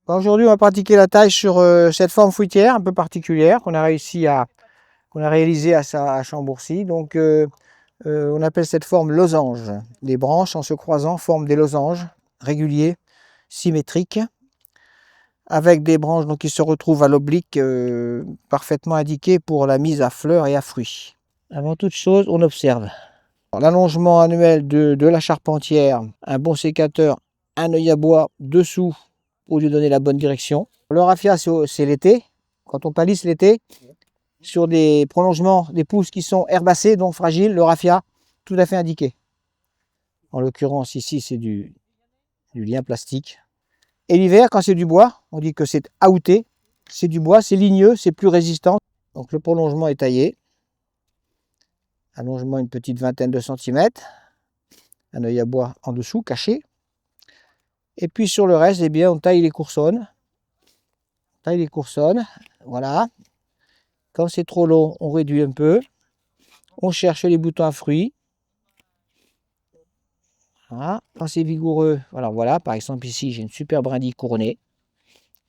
Aujourd'hui, on va pratiquer la taille sur cette forme fruitière un peu particulière qu'on a réalisée à Chambourcy. Donc, on appelle cette forme losange. Les branches, en se croisant, forment des losanges réguliers, symétriques, avec des branches donc, qui se retrouvent à l'oblique, parfaitement indiquées pour la mise à fleurs et à fruits. Avant toute chose, on observe l'allongement annuel de la charpentière, un bon sécateur, un œil à bois dessous pour lui donner la bonne direction. Le raffia, c'est l'été, quand on palisse l'été, sur des prolongements, des pousses qui sont herbacées, donc fragiles, le raffia, tout à fait indiqué. En l'occurrence, ici, c'est du lien plastique. Et l'hiver, quand c'est du bois, on dit que c'est outé, c'est du bois, c'est ligneux, c'est plus résistant. Donc le prolongement est taillé. Allongement une petite vingtaine de centimètres. Un œil à bois en dessous, caché. Et puis sur le reste, eh bien, on taille les coursonnes. Voilà. Quand c'est trop long, on réduit un peu. On cherche les boutons à fruits. Voilà. Quand c'est vigoureux, alors voilà, par exemple ici, j'ai une super brindille couronnée.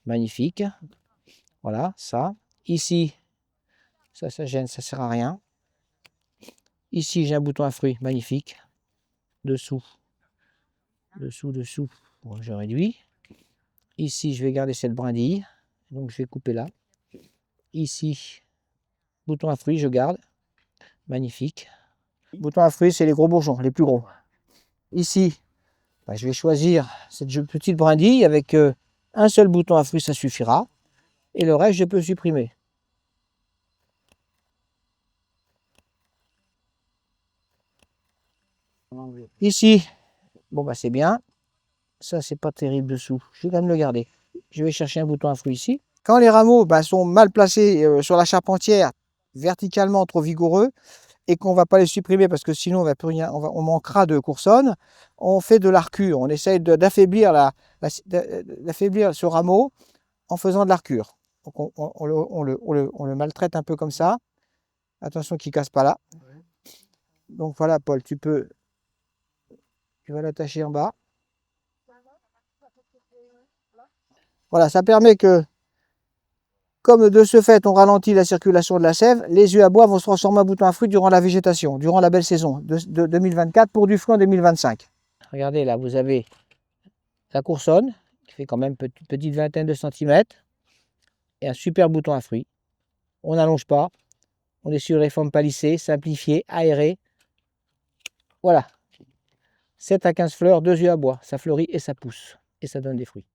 Magnifique. Voilà, ça. Ici, ça gêne, ça sert à rien. Ici, j'ai un bouton à fruits, magnifique. Dessous. Bon, je réduis. Ici, je vais garder cette brindille. Donc, je vais couper là. Ici, bouton à fruits, je garde. Magnifique. Bouton à fruits, c'est les gros bourgeons, les plus gros. Ici, je vais choisir cette petite brindille avec un seul bouton à fruits, ça suffira. Et le reste, je peux supprimer. Ici, bon, c'est bien. Ça, c'est pas terrible dessous. Je vais quand même le garder. Je vais chercher un bouton à fruits ici. Quand les rameaux sont mal placés sur la charpentière, verticalement trop vigoureux, et qu'on ne va pas les supprimer parce que sinon on manquera de coursonne, on fait de l'arcure. On essaye d'affaiblir ce rameau en faisant de l'arcure. Donc on le maltraite un peu comme ça. Attention qu'il ne casse pas là. Donc voilà, Paul, tu vas l'attacher en bas. Voilà, ça permet que, comme de ce fait, on ralentit la circulation de la sève, les yeux à bois vont se transformer en boutons à fruits durant la végétation, durant la belle saison de 2024 pour du fruit en 2025. Regardez, là, vous avez la coursonne, qui fait quand même une petite vingtaine de centimètres, et un super bouton à fruits. On n'allonge pas, on est sur les formes palissées, simplifiées, aérées. Voilà, 7 à 15 fleurs, 2 yeux à bois, ça fleurit et ça pousse, et ça donne des fruits.